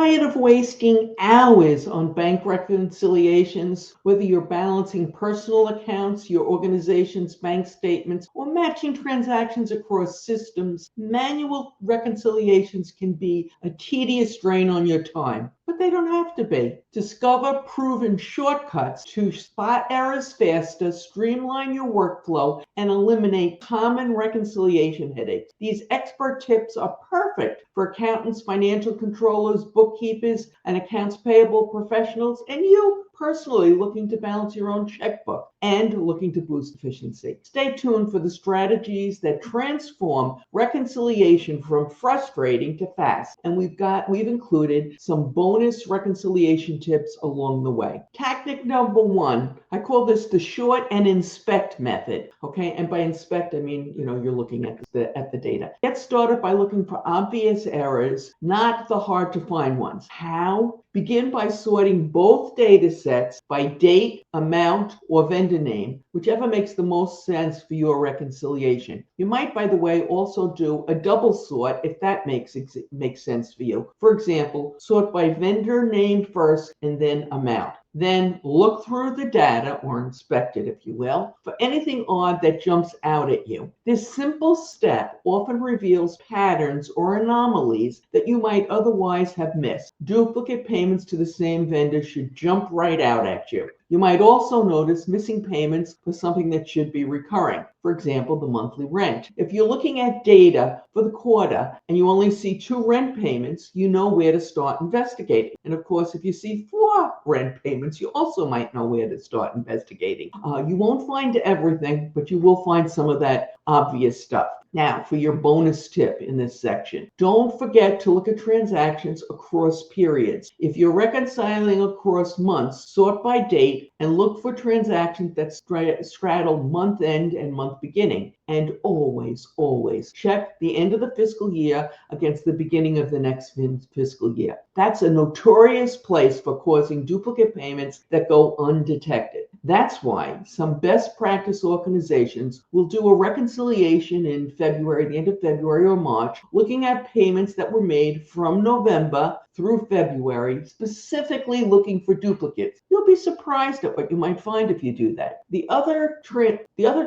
tired of wasting hours on bank reconciliations, whether you're balancing personal accounts, your organization's bank statements, or matching transactions across systems? Manual reconciliations can be a tedious drain on your time, but they don't have to be. Discover proven shortcuts to spot errors faster, streamline your workflow, and eliminate common reconciliation headaches. These expert tips are perfect for accountants, financial controllers, bookkeepers, and accounts payable professionals, and you personally looking to balance your own checkbook and looking to boost efficiency. Stay tuned for the strategies that transform reconciliation from frustrating to fast. And we've included some bonus reconciliation tips along the way. Tactic number one, I call this the short and inspect method. Okay, and by inspect I mean you're looking at the data. Get started by looking for obvious errors, not the hard to find ones. How? Begin by sorting both data sets by date, amount, or vendor name, whichever makes the most sense for your reconciliation. You might, by the way, also do a double sort if that makes sense for you. For example, sort by vendor name first and then amount. Then look through the data, or inspect it if you will, for anything odd that jumps out at you. This simple step often reveals patterns or anomalies that you might otherwise have missed. Duplicate payments to the same vendor should jump right out at you. You might also notice missing payments for something that should be recurring. For example, the monthly rent. If you're looking at data for the quarter and you only see 2 rent payments, you know where to start investigating. And of course, if you see 4 rent payments, you also might know where to start investigating. You won't find everything, but you will find some of that obvious stuff. Now, for your bonus tip in this section, don't forget to look at transactions across periods. If you're reconciling across months, sort by date and look for transactions that straddle month end and month beginning. And always check the end of the fiscal year against the beginning of the next fiscal year. That's a notorious place for causing duplicate payments that go undetected. That's why some best practice organizations will do a reconciliation in February, the end of February or March, looking at payments that were made from November through February, specifically looking for duplicates. You'll be surprised at what you might find if you do that. The other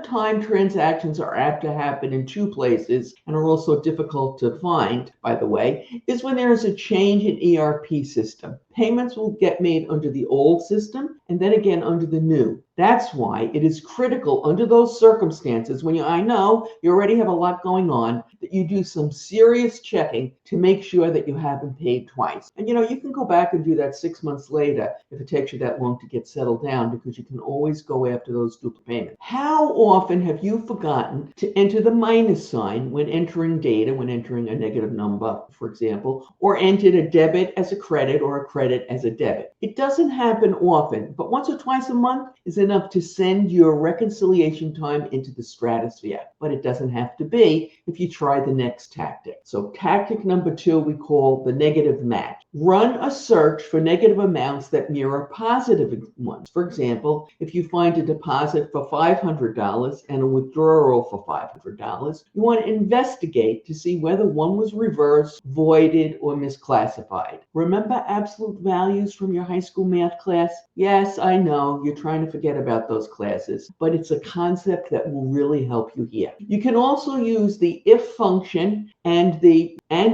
time transactions are apt to happen in 2 places and are also difficult to find, by the way, is when there is a change in ERP system. Payments will get made under the old system and then again under the new. That's why it is critical under those circumstances when I know you already have a lot going on, that you do some serious checking to make sure that you haven't paid twice. And you can go back and do that 6 months later if it takes you that long to get settled down, because you can always go after those duplicate payments. How often have you forgotten to enter the minus sign when entering data, when entering a negative number, for example, or entered a debit as a credit or a credit as a debit? It doesn't happen often, but once or twice a month is enough to send your reconciliation time into the stratosphere. But it doesn't have to be if you try the next tactic. So tactic number 2 we call the negative match. Run a search for negative amounts that mirror positive ones. For example, if you find a deposit for $500 and a withdrawal for $500, you want to investigate to see whether one was reversed, voided, or misclassified. Remember absolute values from your high school math class? Yes, I know you're trying to forget about those classes, but it's a concept that will really help you here. You can also use the if function and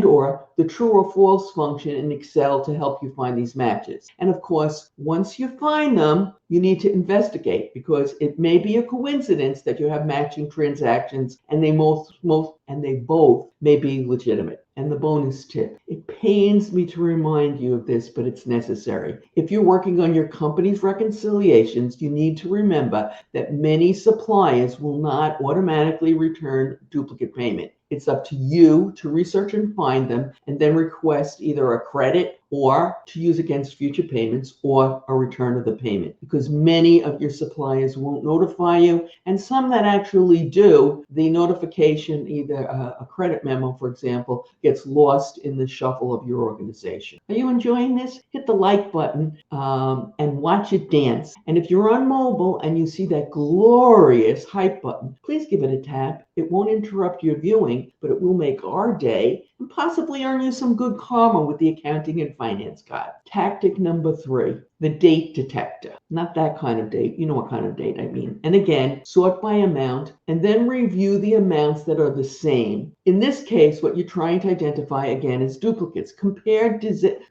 or the true or false function in Excel to help you find these matches. And of course, once you find them, you need to investigate, because it may be a coincidence that you have matching transactions and they both may be legitimate. And the bonus tip, it pains me to remind you of this, but it's necessary. If you're working on your company's reconciliations, you need to remember that many suppliers will not automatically return duplicate payment. It's up to you to research and find them and then request either a credit or to use against future payments or a return of the payment, because many of your suppliers won't notify you, and some that actually do, the notification, either a credit memo, for example, gets lost in the shuffle of your organization. Are you enjoying this? Hit the like button and watch it dance. And if you're on mobile and you see that glorious hype button, please give it a tap. It won't interrupt your viewing, but it will make our day and possibly earn you some good karma with the accounting and finance god. Tactic number 3, the date detector. Not that kind of date. You know what kind of date I mean. And again, sort by amount and then review the amounts that are the same. In this case, what you're trying to identify again is duplicates. Compare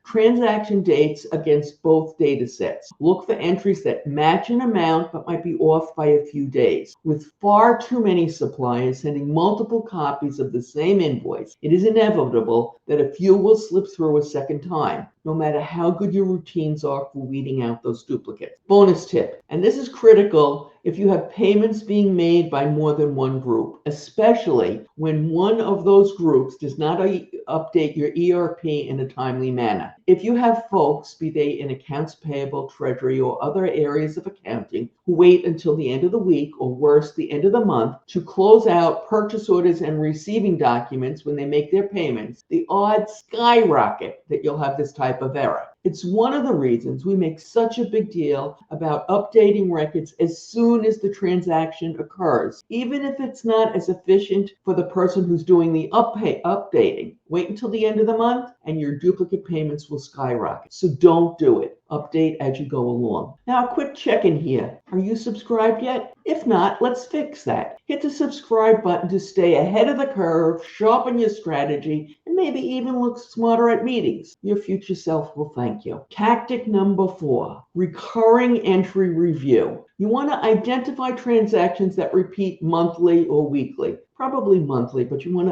transaction dates against both data sets. Look for entries that match an amount but might be off by a few days. With far too many suppliers sending multiple copies of the same invoice, it is inevitable that a few will slip through a second time, no matter how good your routines are for weeding out those duplicates. Bonus tip, and this is critical if you have payments being made by more than one group, especially when one of those groups does not update your ERP in a timely manner. If you have folks, be they in accounts payable, treasury, or other areas of accounting, who wait until the end of the week, or worse, the end of the month, to close out purchase orders and receiving documents when they make their payments, the odds skyrocket that you'll have this type of error. It's one of the reasons we make such a big deal about updating records as soon as the transaction occurs, even if it's not as efficient for the person who's doing the updating. Wait until the end of the month and your duplicate payments will skyrocket. So don't do it. Update as you go along. Now, a quick check-in here. Are you subscribed yet? If not, let's fix that. Hit the subscribe button to stay ahead of the curve, sharpen your strategy, and maybe even look smarter at meetings. Your future self will thank you. Tactic number 4, recurring entry review. You want to identify transactions that repeat monthly or weekly. Probably monthly, but you want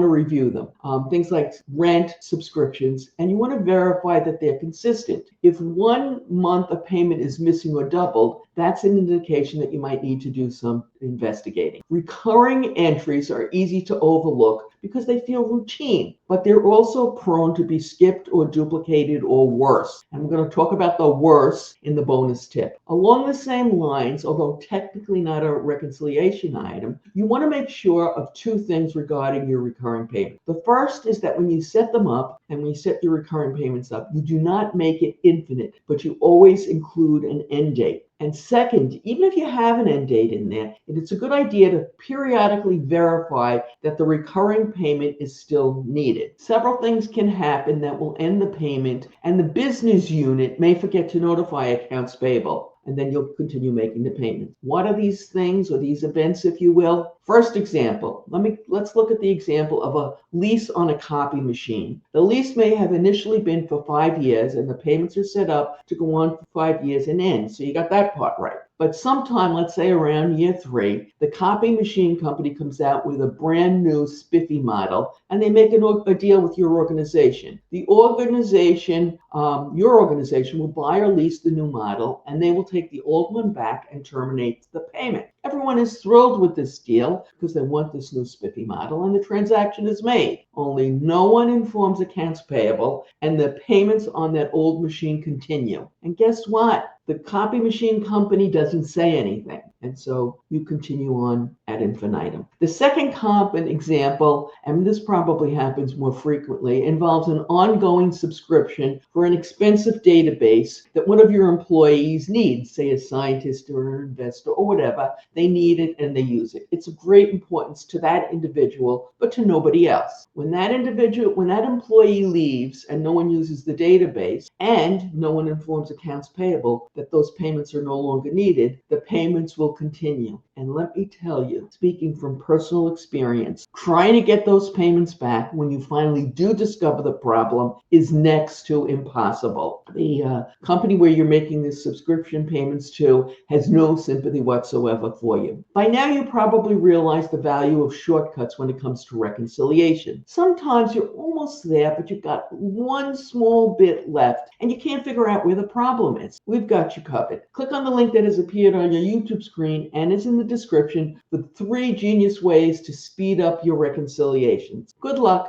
to review them. Things like rent, subscriptions, and you want to verify that they're consistent. If 1 month a payment is missing or doubled, that's an indication that you might need to do some investigating. Recurring entries are easy to overlook because they feel routine, but they're also prone to be skipped or duplicated or worse. And we're going to talk about the worse in the bonus tip. Along the same lines, although technically not a reconciliation item, you want to make sure of 2 things regarding your recurring payment. The first is that when you set them up and when you set your recurring payments up, you do not make it infinite, but you always include an end date. And second, even if you have an end date in there, it's a good idea to periodically verify that the recurring payment is still needed. Several things can happen that will end the payment, and the business unit may forget to notify accounts payable, and then you'll continue making the payment. What are these things, or these events, if you will? First example, let's look at the example of a lease on a copy machine. The lease may have initially been for 5 years, and the payments are set up to go on for 5 years and end. So you got that part right. But sometime, let's say around year 3, the copy machine company comes out with a brand new spiffy model, and they make a deal with your organization. The organization, your organization, will buy or lease the new model, and they will take the old one back and terminate the payment. Everyone is thrilled with this deal because they want this new spiffy model, and the transaction is made. Only no one informs accounts payable, and the payments on that old machine continue. And guess what? The copy machine company doesn't say anything. And so you continue on ad infinitum. The second common example, and this probably happens more frequently, involves an ongoing subscription for an expensive database that one of your employees needs, say a scientist or an investor or whatever. They need it and they use it. It's of great importance to that individual, but to nobody else. When that employee leaves and no one uses the database and no one informs accounts payable that those payments are no longer needed, the payments will continue. And let me tell you, speaking from personal experience, trying to get those payments back when you finally do discover the problem is next to impossible. The company where you're making the subscription payments to has no sympathy whatsoever for you. By now, you probably realize the value of shortcuts when it comes to reconciliation. Sometimes you're almost there, but you've got one small bit left and you can't figure out where the problem is. We've got you covered. Click on the link that has appeared on your YouTube screen and is in the description for 3 genius ways to speed up your reconciliations. Good luck.